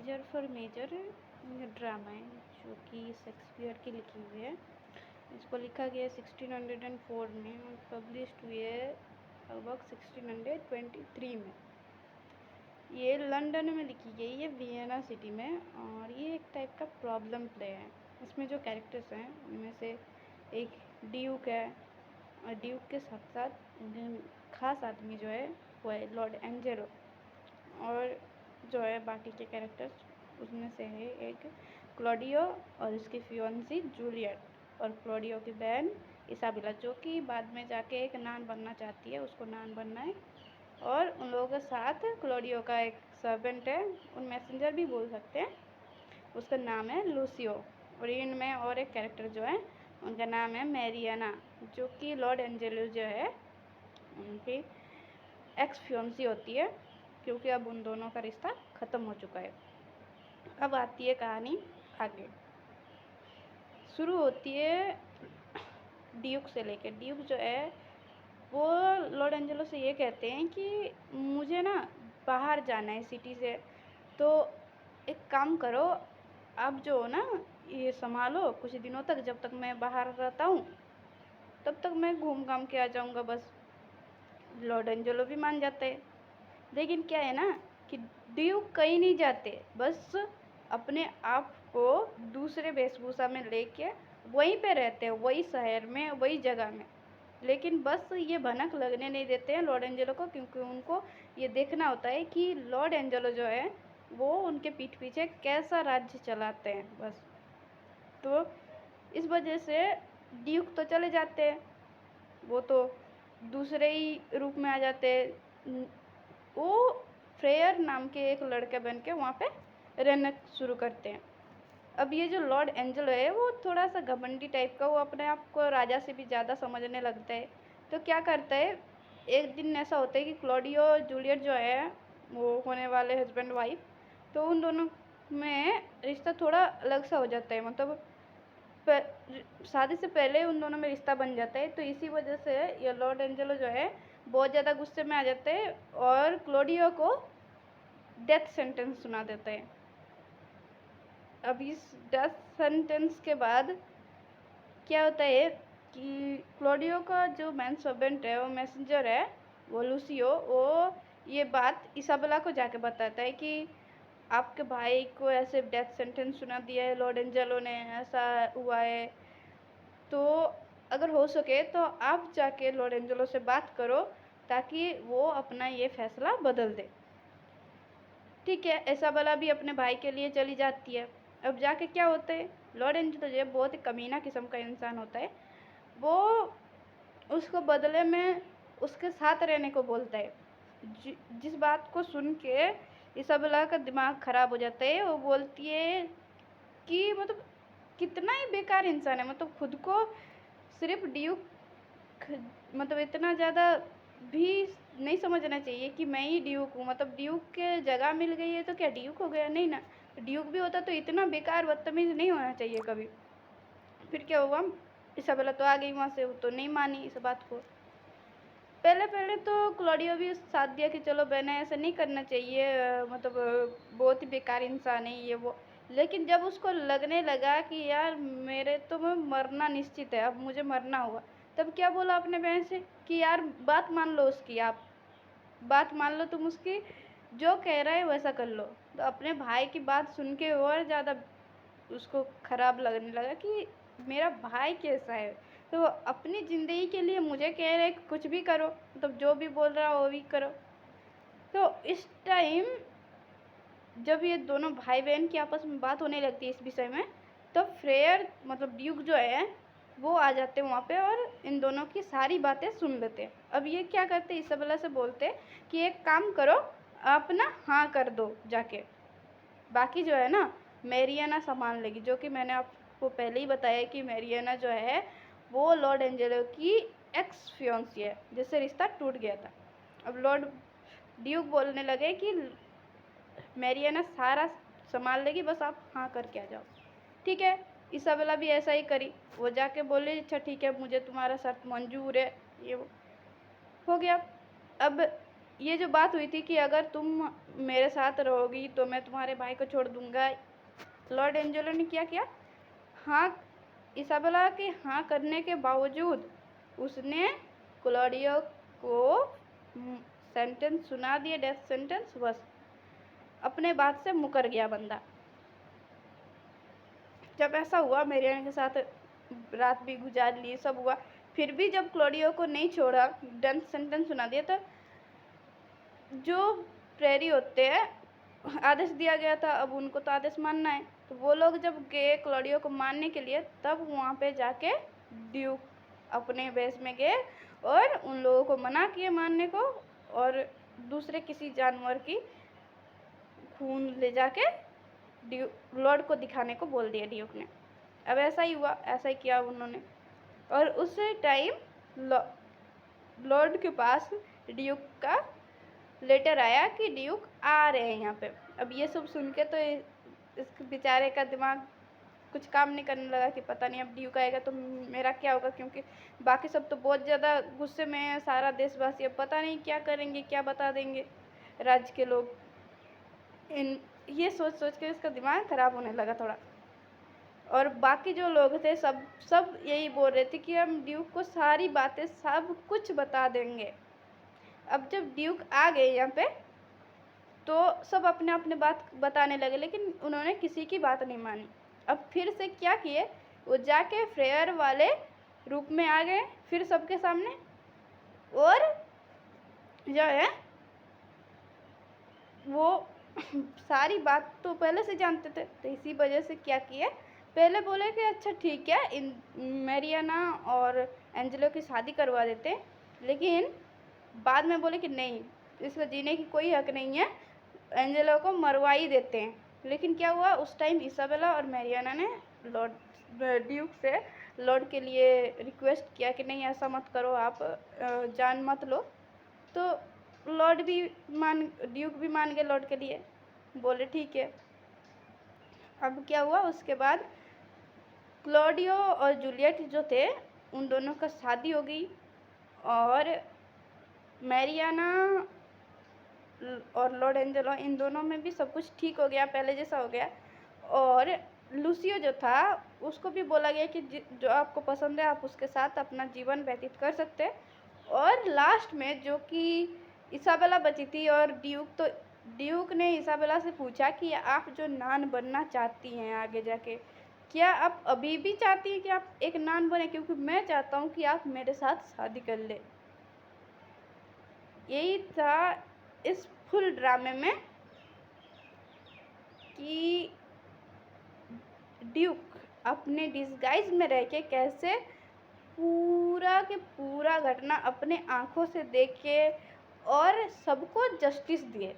Major for major drama है जो कि शेक्सपियर की लिखी हुई है। इसको लिखा गया 1604 में और पब्लिश्ड हुई है लगभग 1623 में। ये लंदन में लिखी गई है, वियना सिटी में, और ये एक टाइप का प्रॉब्लम प्ले है। इसमें जो कैरेक्टर्स हैं उनमें से एक ड्यूक है और ड्यूक के साथ साथ खास आदमी जो है वो है लॉर्ड एंजेलो, और जो है बाकी के कैरेक्टर्स उसमें से है एक क्लॉडियो और उसकी फियोन्सी जूलियट, और क्लॉडियो की बहन इसाबेला जो कि बाद में जाके एक नान बनना चाहती है, उसको नान बनना है। और उन लोगों के साथ क्लॉडियो का एक सर्वेंट है, उन मैसेंजर भी बोल सकते हैं, उसका नाम है लूसियो। और इनमें और एक कैरेक्टर जो है उनका नाम है मैरियाना, जो कि लॉर्ड एंजेलो जो है उनकी एक्स फियोन्सी होती है, क्योंकि अब उन दोनों का रिश्ता ख़त्म हो चुका है। अब आती है कहानी आगे, शुरू होती है ड्यूक से लेकर। ड्यूक जो है वो लॉर्ड एंजेलो से ये कहते हैं कि मुझे ना बाहर जाना है सिटी से, तो एक काम करो, आप जो हो ना ये संभालो कुछ दिनों तक, जब तक मैं बाहर रहता हूँ तब तक मैं घूम घाम के आ जाऊँगा बस। लॉर्ड एंजेलो भी मान जाते हैं, लेकिन क्या है ना कि ड्यूक कहीं नहीं जाते, बस अपने आप को दूसरे वेशभूषा में लेके वहीं पे रहते हैं, वही शहर में, वही जगह में। लेकिन बस ये भनक लगने नहीं देते हैं लॉर्ड एंजेलो को, क्योंकि उनको ये देखना होता है कि लॉर्ड एंजेलो जो है वो उनके पीठ पीछे कैसा राज्य चलाते हैं बस। तो इस वजह से ड्यूक तो चले जाते हैं, वो तो दूसरे ही रूप में आ जाते हैं। वो फ्रेयर नाम के एक लड़के बन के वहाँ पे रहना शुरू करते हैं। अब ये जो लॉर्ड एंजेलो है वो थोड़ा सा घमंडी टाइप का, वो अपने आप को राजा से भी ज़्यादा समझने लगता है। तो क्या करता है, एक दिन ऐसा होता है कि क्लॉडियो जूलियट जो है वो होने वाले हस्बैंड वाइफ, तो उन दोनों में रिश्ता थोड़ा अलग सा हो जाता है, मतलब शादी से पहले उन दोनों में रिश्ता बन जाता है। तो इसी वजह से ये लॉर्ड एंजेलो जो है बहुत ज़्यादा गुस्से में आ जाते हैं और क्लॉडियो को डेथ सेंटेंस सुना देते हैं। अब इस डेथ सेंटेंस के बाद क्या होता है कि क्लॉडियो का जो मैन सर्वेंट है, वो मैसेंजर है, वो लूसियो, वो ये बात इसाबेला को जाके बताता है कि आपके भाई को ऐसे डेथ सेंटेंस सुना दिया है लॉर्ड एंजेलो ने, ऐसा हुआ है, तो अगर हो सके तो आप जाके लॉर्ड एंजेलो से बात करो ताकि वो अपना ये फैसला बदल दे। ठीक है, इसाबेला भी अपने भाई के लिए चली जाती है। अब जाके क्या होता है, लॉर्ड एंजेलो जो है बहुत ही कमीना किस्म का इंसान होता है, वो उसको बदले में उसके साथ रहने को बोलता है। जिस बात को सुन के इसाबेला का दिमाग ख़राब हो जाता है। वो बोलती है कि मतलब कितना ही बेकार इंसान है, मतलब खुद को सिर्फ ड्यूक, मतलब इतना ज़्यादा भी नहीं समझना चाहिए कि मैं ही ड्यूक हूँ, मतलब ड्यूक के जगह मिल गई है तो क्या ड्यूक हो गया, नहीं ना। ड्यूक भी होता तो इतना बेकार बदतमीज़ नहीं होना चाहिए कभी। फिर क्या हुआ, इसाबेला तो आ गई वहाँ से, वो तो नहीं मानी इस बात को। पहले पहले तो क्लॉडियो भी साथ दिया कि चलो बहना ऐसा नहीं करना चाहिए, मतलब बहुत ही बेकार इंसान है ये वो। लेकिन जब उसको लगने लगा कि यार मेरे तो मैं मरना निश्चित है, अब मुझे मरना हुआ, तब क्या बोला अपने बहन से कि यार बात मान लो उसकी, आप बात मान लो, तुम उसकी जो कह रहा है वैसा कर लो। तो अपने भाई की बात सुन के और ज़्यादा उसको ख़राब लगने लगा कि मेरा भाई कैसा है, तो अपनी ज़िंदगी के लिए मुझे कह रहे कुछ भी करो, मतलब जो भी बोल रहा हो वो भी करो। तो इस टाइम जब ये दोनों भाई बहन की आपस में बात होने लगती है इस विषय में, तब फ्रेयर मतलब ड्यूक जो है वो आ जाते हैं वहाँ पे और इन दोनों की सारी बातें सुन लेते हैं। अब ये क्या करते हैं, इसाबेला से बोलते कि एक काम करो, आप ना हाँ कर दो जाके, बाकी जो है ना मैरियाना संभाल लेगी, जो कि मैंने आपको पहले ही बताया कि मैरियाना जो है वो लॉर्ड एंजेलो की एक्स फियोन्सी है, जिससे रिश्ता टूट गया था। अब लॉर्ड ड्यूक बोलने लगे कि मैरियाना सारा संभाल लेगी, बस आप हाँ करके आ जाओ। ठीक है, इसाबेला भी ऐसा ही करी, वो जाके बोले अच्छा ठीक है मुझे तुम्हारा शर्त मंजूर है, ये वो हो गया। अब ये जो बात हुई थी कि अगर तुम मेरे साथ रहोगी तो मैं तुम्हारे भाई को छोड़ दूंगा, लॉर्ड एंजेलो ने क्या किया, हाँ, इसाबेला के हाँ करने के बावजूद उसने क्लॉडियो को सेंटेंस सुना दिया, डेथ सेंटेंस। बस अपने बात से मुकर गया बंदा। जब ऐसा हुआ, मेरियाना के साथ रात भी गुजार ली, सब हुआ, फिर भी जब क्लॉडियो को नहीं छोड़ा, डेथ सेंटेंस सुना दिया, तो जो प्रेरी होते हैं, आदेश दिया गया था, अब उनको तो आदेश मानना है। तो वो लोग जब गए क्लॉडियो को मारने के लिए, तब वहाँ पे जाके ड्यूक अपने बेस में गए और उन लोगों को मना किए मारने को, और दूसरे किसी जानवर की खून ले जाके लॉर्ड को दिखाने को बोल दिया ड्यूक ने। अब ऐसा ही हुआ, ऐसा ही किया उन्होंने। और उस टाइम लॉर्ड के पास ड्यूक का लेटर आया कि ड्यूक आ रहे हैं यहाँ पे। अब ये सब सुन के तो इस बेचारे का दिमाग कुछ काम नहीं करने लगा कि पता नहीं अब ड्यूक आएगा तो मेरा क्या होगा, क्योंकि बाकी सब तो बहुत ज़्यादा गुस्से में है, सारा देशवासी, अब पता नहीं क्या करेंगे, क्या बता देंगे राज्य के लोग। ये सोच सोच के इसका दिमाग ख़राब होने लगा थोड़ा। और बाकी जो लोग थे सब यही बोल रहे थे कि हम ड्यूक को सारी बातें सब कुछ बता देंगे। अब जब ड्यूक आ गए यहाँ पे, तो सब अपने अपने बात बताने लगे, लेकिन उन्होंने किसी की बात नहीं मानी। अब फिर से क्या किए, वो जाके फ्रेयर वाले रूप में आ गए फिर सबके सामने, और जो है वो सारी बात तो पहले से जानते थे, तो इसी वजह से क्या किए, पहले बोले कि अच्छा ठीक है, इन मेरियाना और एंजेलो की शादी करवा देते हैं, लेकिन बाद में बोले कि नहीं, इसका जीने की कोई हक नहीं है, एंजेलो को मरवा ही देते हैं। लेकिन क्या हुआ, उस टाइम इसाबेला और मेरियाना ने ड्यूक से लॉर्ड के लिए रिक्वेस्ट किया कि नहीं ऐसा मत करो, आप जान मत लो। तो ड्यूक भी मान गए लॉर्ड के लिए, बोले ठीक है। अब क्या हुआ, उसके बाद क्लॉडियो और जूलियट जो थे, उन दोनों का शादी हो गई, और मेरियाना और लॉर्ड एंजेलो, इन दोनों में भी सब कुछ ठीक हो गया, पहले जैसा हो गया। और लूसियो जो था, उसको भी बोला गया कि जो आपको पसंद है आप उसके साथ अपना जीवन व्यतीत कर सकते हैं। और लास्ट में जो कि इसाबेला बची थी और ड्यूक, तो ड्यूक ने इसाबेला से पूछा कि आप जो नान बनना चाहती हैं आगे जाके, क्या आप अभी भी चाहती हैं कि आप एक नान बने, क्योंकि मैं चाहता हूँ कि आप मेरे साथ शादी कर ले। यही था इस फुल ड्रामे में कि ड्यूक अपने डिस्गाइज में रह के कैसे पूरा के पूरा घटना अपने आंखों से देख के और सबको जस्टिस दिए।